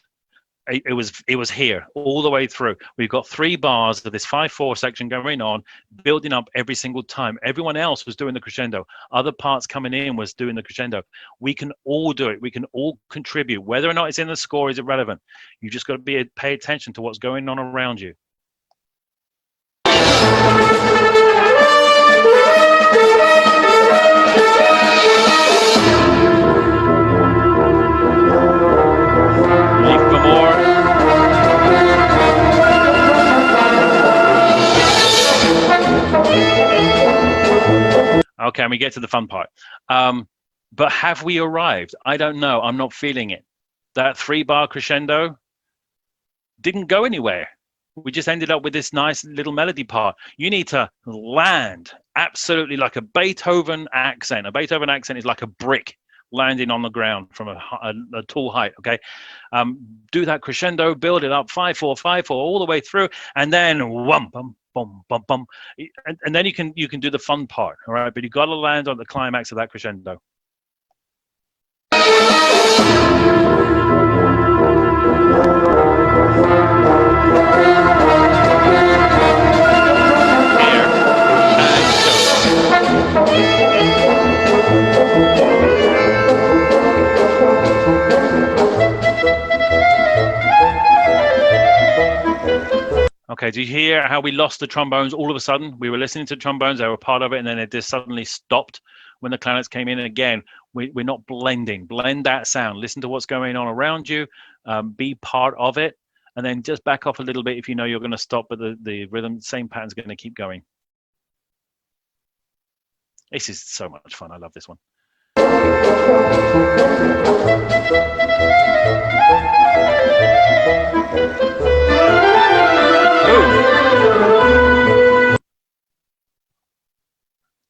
It was here all the way through. We've got 3 bars of this 5/4 section going on, building up every single time. Everyone else was doing the crescendo. Other parts coming in was doing the crescendo. We can all do it. We can all contribute. Whether or not it's in the score is irrelevant. You just got to pay attention to what's going on around you. Okay, and we get to the fun part. But have we arrived? I don't know. I'm not feeling it. That 3-bar crescendo didn't go anywhere. We just ended up with this nice little melody part. You need to land absolutely like a Beethoven accent. A Beethoven accent is like a brick landing on the ground from a tall height. Okay, do that crescendo, build it up 5/4, 5/4 all the way through, and then whum, bum, bum, bum, bum, and then you can do the fun part. All right, but you got to land on the climax of that crescendo. Okay, do you hear how we lost the trombones all of a sudden? We were listening to trombones, they were part of it, and then it just suddenly stopped when the clarinets came in. And again, we're not blending. Blend that sound. Listen to what's going on around you. Be part of it. And then just back off a little bit if you know you're going to stop, but the rhythm, same pattern's going to keep going. This is so much fun. I love this one.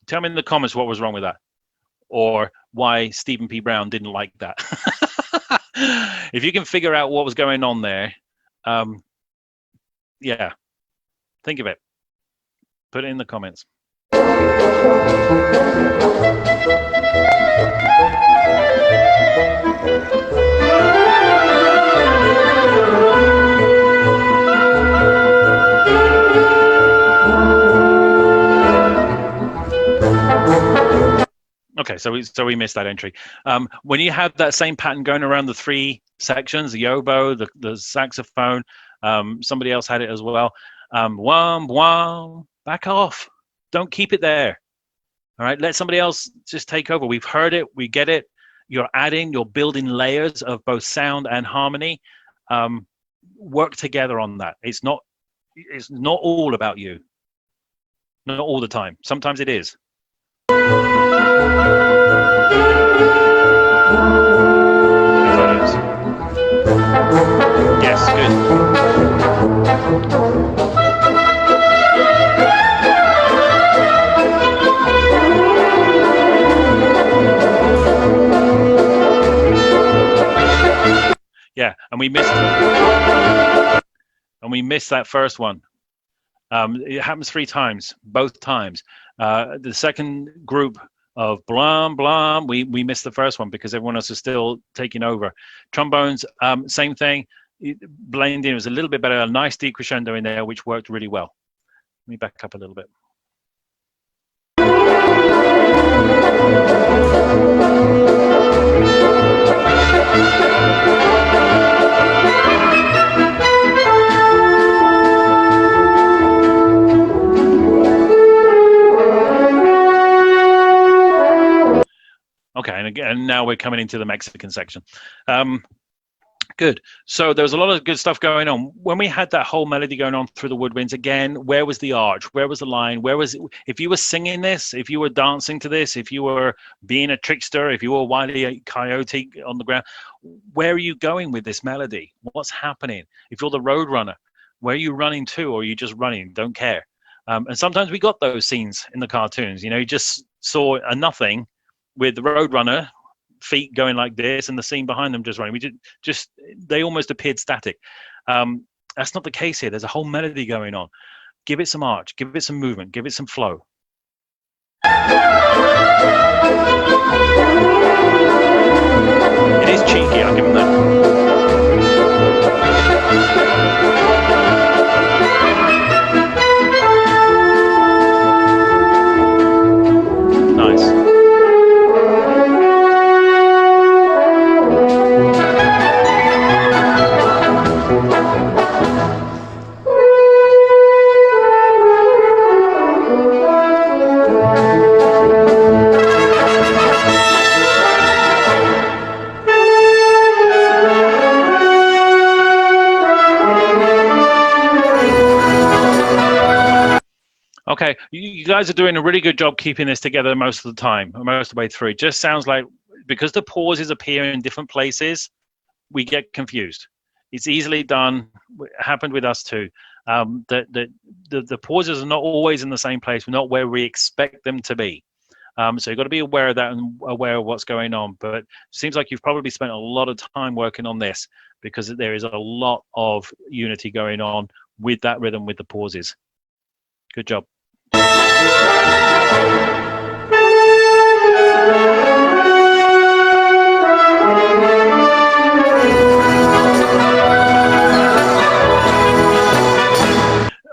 Tell me in the comments what was wrong with that, or why Stephen P. Brown didn't like that. If you can figure out what was going on there, yeah, think of it. Put it in the comments. Okay, so we missed that entry. When you have that same pattern going around the 3 sections, the oboe, the saxophone, somebody else had it as well. Wham, wham, back off. Don't keep it there. All right, let somebody else just take over. We've heard it, we get it. You're building layers of both sound and harmony. Work together on that. It's not all about you. Not all the time. Sometimes it is. Yes, good. Yeah, and we missed that first one. It happens 3 times, both times. The second group of blam blam, we missed the first one because everyone else is still taking over. Trombones, same thing. Blending was a little bit better. A nice decrescendo in there, which worked really well. Let me back up a little bit. Okay, and now we're coming into the Mexican section. Good. So there was a lot of good stuff going on. When we had that whole melody going on through the woodwinds, again, where was the arch? Where was the line? Where was it? If you were singing this, if you were dancing to this, if you were being a trickster, if you were Wile E. Coyote on the ground, where are you going with this melody? What's happening? If you're the road runner, where are you running to, or are you just running? Don't care. And sometimes we got those scenes in the cartoons. You just saw a nothing with the road runner, feet going like this, and the scene behind them just running. They almost appeared static. That's not the case here. There's a whole melody going on. Give it some arch, give it some movement, give it some flow. It is cheeky, I'll give them that. Nice. Okay, you guys are doing a really good job keeping this together most of the time, most of the way through. It just sounds like because the pauses appear in different places, we get confused. It's easily done. It happened with us too. The pauses are not always in the same place, not where we expect them to be. So you've got to be aware of that and aware of what's going on. But it seems like you've probably spent a lot of time working on this because there is a lot of unity going on with that rhythm, with the pauses. Good job.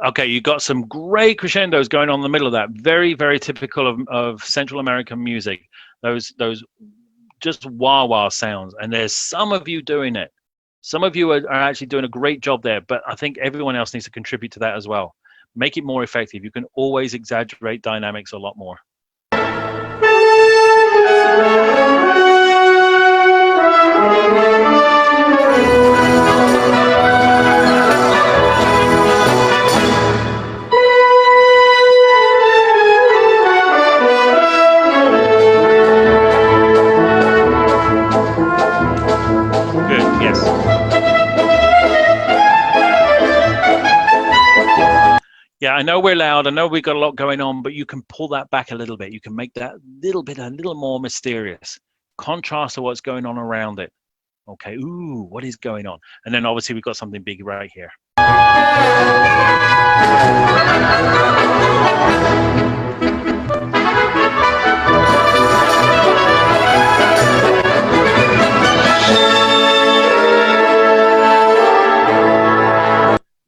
Okay, you got some great crescendos going on in the middle of that. Very, very typical of Central American music. Those just wah-wah sounds. And there's some of you doing it. Some of you are actually doing a great job there, but I think everyone else needs to contribute to that as well. Make it more effective. You can always exaggerate dynamics a lot more. Good, yes. Yeah, I know we're loud. I know we've got a lot going on, but you can pull that back a little bit. You can make that a little more mysterious. Contrast to what's going on around it. Okay, ooh, what is going on? And then obviously we've got something big right here.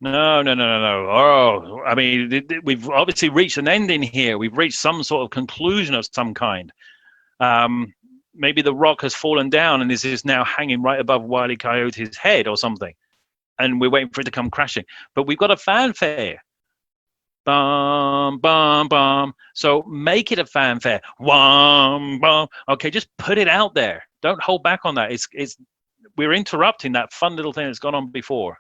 No. Oh, I mean, we've obviously reached an ending here. We've reached some sort of conclusion of some kind. Maybe the rock has fallen down and this is now hanging right above Wile E. Coyote's head or something. And we're waiting for it to come crashing. But we've got a fanfare. bum, bum, bum. So make it a fanfare. Wham, bum. Okay, just put it out there. Don't hold back on that. We're interrupting that fun little thing that's gone on before.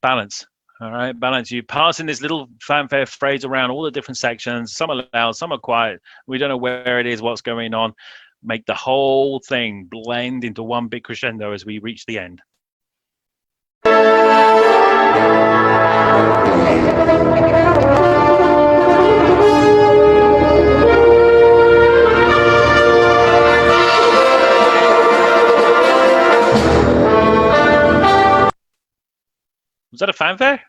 Balance. All right, balance. You passing this little fanfare phrase around all the different sections. Some are loud, some are quiet. We don't know where it is, what's going on. Make the whole thing blend into one big crescendo as we reach the end. Was that a fanfare?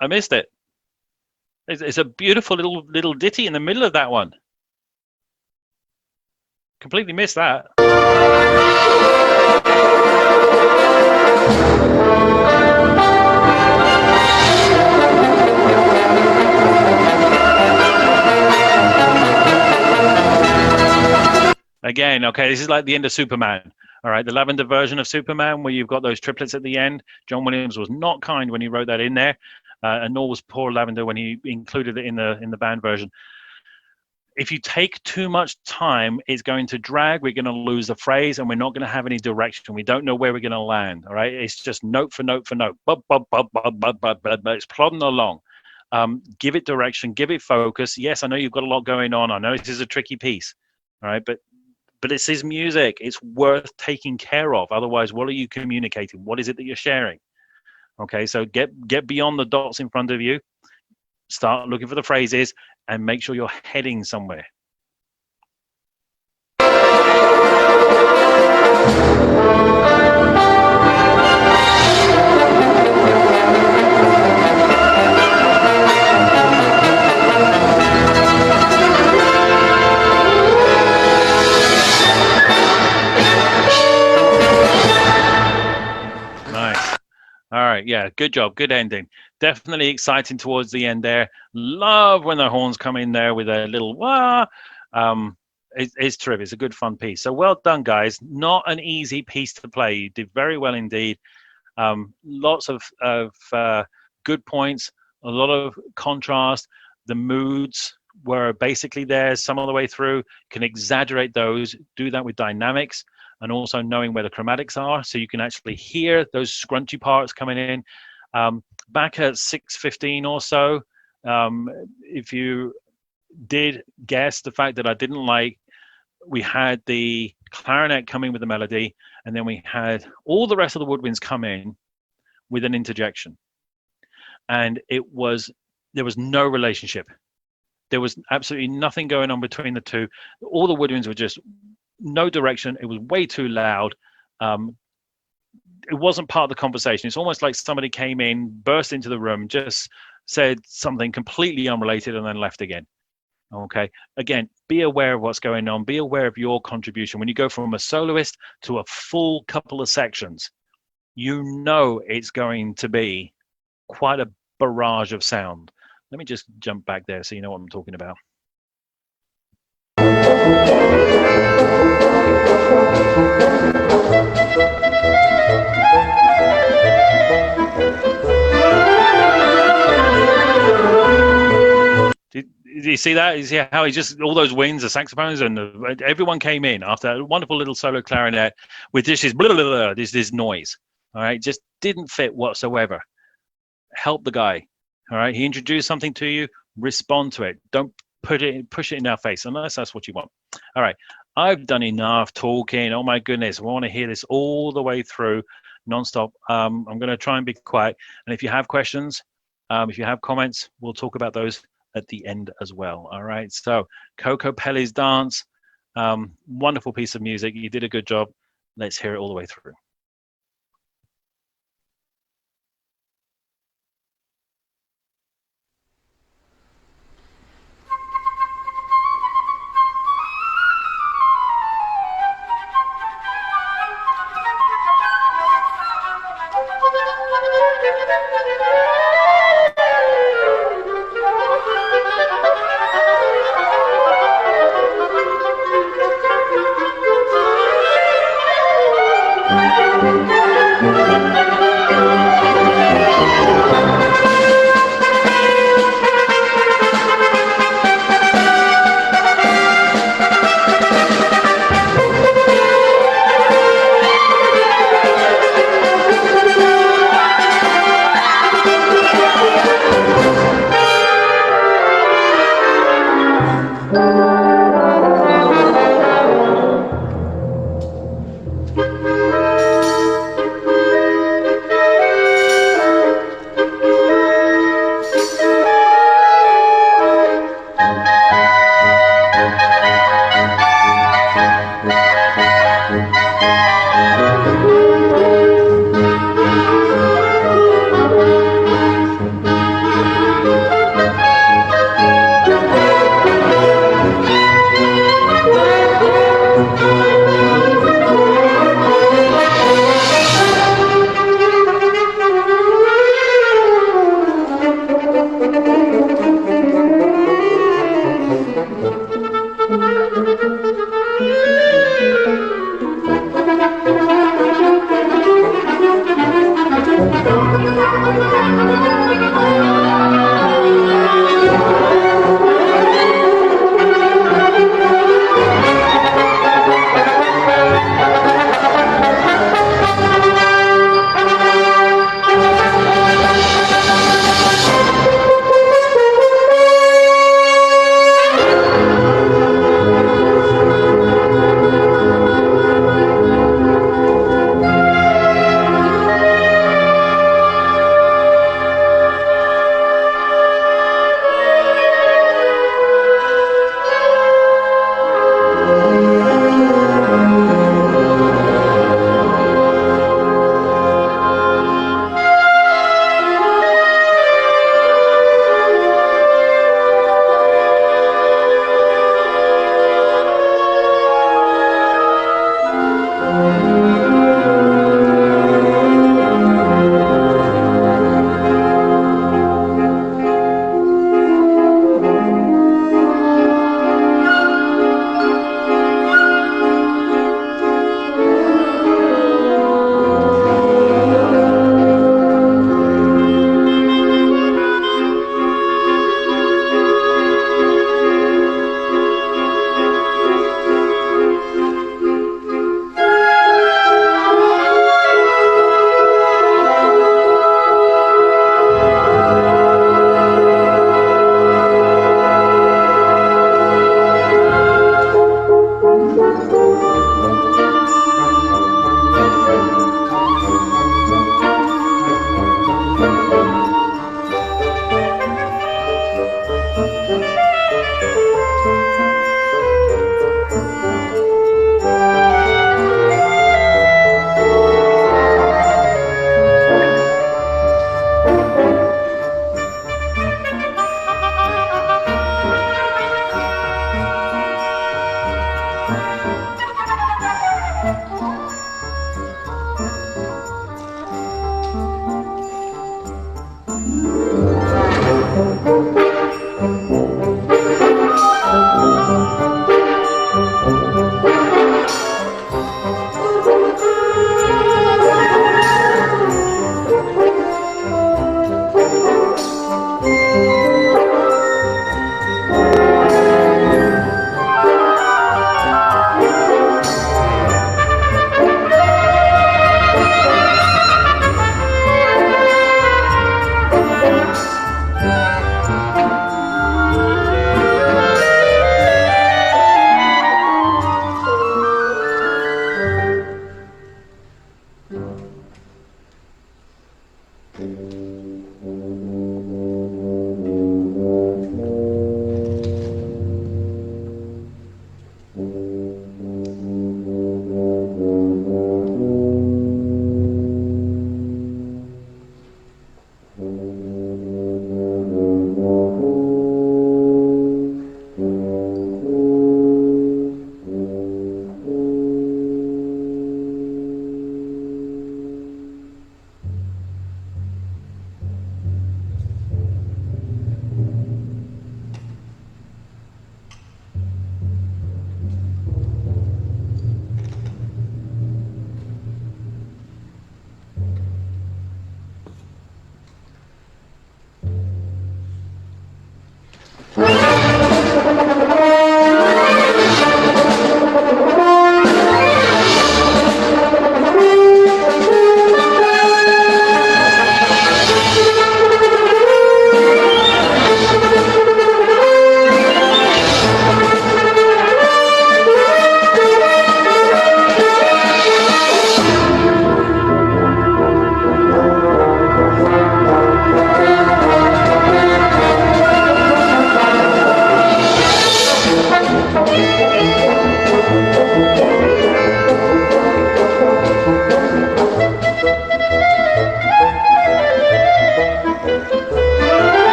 I missed it. It's a beautiful little ditty in the middle of that one. Completely missed that. Again, okay, this is like the end of Superman. All right, the lavender version of Superman, where you've got those triplets at the end. John Williams was not kind when he wrote that in there, and nor was poor Lavender when he included it in the band version. If you take too much time, it's going to drag. We're going to lose the phrase, and we're not going to have any direction. We don't know where we're going to land. All right, it's just note for note for note. It's plodding along. Give it direction. Give it focus. Yes, I know you've got a lot going on. I know this is a tricky piece. All right, but it's his music. It's worth taking care of. Otherwise, what are you communicating? What is it that you're sharing? Okay, so get beyond the dots in front of you. Start looking for the phrases and make sure you're heading somewhere. Nice. All right, yeah, good job, good ending. Definitely exciting towards the end there. Love when the horns come in there with a little wah. It's terrific. It's a good, fun piece. So well done, guys. Not an easy piece to play. You did very well indeed. Lots of good points, a lot of contrast. The moods were basically there some of the way through. Can exaggerate those, do that with dynamics, and also knowing where the chromatics are, so you can actually hear those scrunchy parts coming in. Back at 6:15 or so, if you did guess the fact that I didn't like, we had the clarinet come in with the melody, and then we had all the rest of the woodwinds come in with an interjection. And there was no relationship. There was absolutely nothing going on between the two. All the woodwinds were just no direction. It was way too loud. It wasn't part of the conversation. It's almost like somebody came in, burst into the room, just said something completely unrelated, and then left again. Okay. Again, be aware of what's going on. Be aware of your contribution. When you go from a soloist to a full couple of sections, you know it's going to be quite a barrage of sound. Let me just jump back there so you know what I'm talking about. Did you see that? You see how he just, all those winds, the saxophones, and everyone came in after a wonderful little solo clarinet with this noise. All right, just didn't fit whatsoever. Help the guy. All right, he introduced something to you. Respond to it. Don't push it in our face unless that's what you want. All right, I've done enough talking. Oh my goodness, I want to hear this all the way through, nonstop. I'm going to try and be quiet. And if you have questions, if you have comments, we'll talk about those at the end as well. All right, so Kokopelli's Dance, wonderful piece of music. You did a good job. Let's hear it all the way through.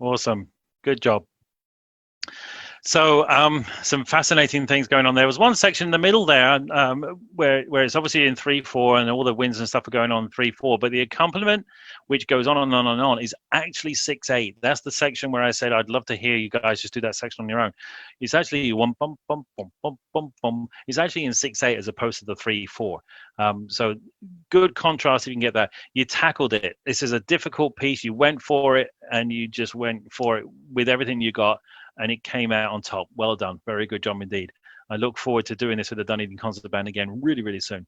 Awesome. Good job. So some fascinating things going on. There was one section in the middle there where it's obviously in 3/4 and all the winds and stuff are going on 3/4, but the accompaniment, which goes on and on and on, is actually 6/8. That's the section where I said I'd love to hear you guys just do that section on your own. It's actually one bum bum bum bum bum bum. It's actually in 6/8 as opposed to the 3/4. So good contrast if you can get that. You tackled it. This is a difficult piece. You went for it and you just went for it with everything you got. And it came out on top. Well done. Very good job indeed. I look forward to doing this with the Dunedin Concert Band again really, really soon.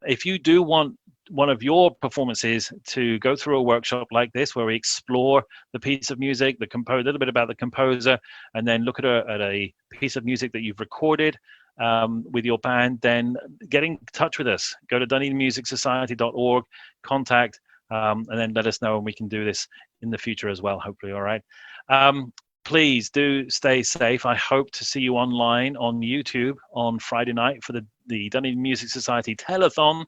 If you do want one of your performances to go through a workshop like this where we explore the piece of music, a little bit about the composer, and then look at a piece of music that you've recorded with your band, then get in touch with us. Go to DunedinMusicSociety.org, contact, and then let us know, and we can do this in the future as well, hopefully. All right. Please do stay safe. I hope to see you online on YouTube on Friday night for the Dunedin Music Society telethon,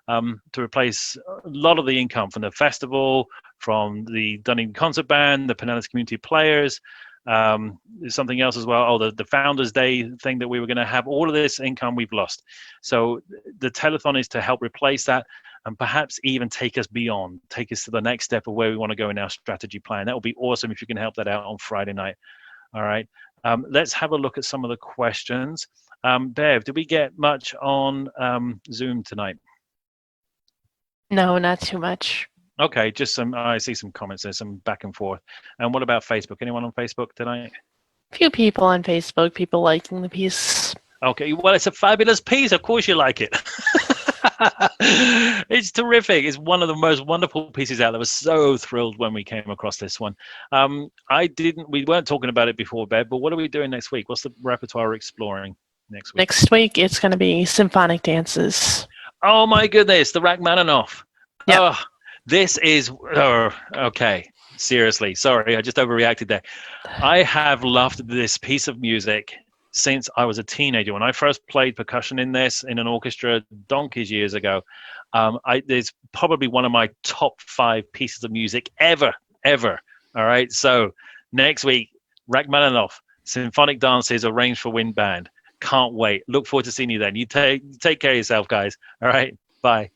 to replace a lot of the income from the festival, from the Dunedin Concert Band, the Pinellas Community Players. There's something else as well. Oh, the Founders Day thing that we were going to have. All of this income we've lost. So the telethon is to help replace that, and perhaps even take us beyond, take us to the next step of where we want to go in our strategy plan. That would be awesome if you can help that out on Friday night. All right. Let's have a look at some of the questions. Bev, did we get much on Zoom tonight? No, not too much. Okay, just some. I see some comments there, some back and forth. And what about Facebook? Anyone on Facebook tonight? Few people on Facebook, people liking the piece. Okay, well, it's a fabulous piece. Of course you like it. It's terrific. It's one of the most wonderful pieces out there. I was so thrilled when we came across this one. We weren't talking about it before, Bev, but what are we doing next week? What's the repertoire we're exploring next week? Next week, it's going to be symphonic dances. Oh my goodness, the Rachmaninoff. Yep. Oh, this is, okay. Seriously, sorry, I just overreacted there. I have loved this piece of music since I was a teenager. When I first played percussion in an orchestra donkeys years ago, it's probably one of my top 5 pieces of music ever. All right, so next week, Rachmaninoff, Symphonic Dances arranged for wind band. Can't wait. Look forward to seeing you then. You take care of yourself, guys. All right, bye.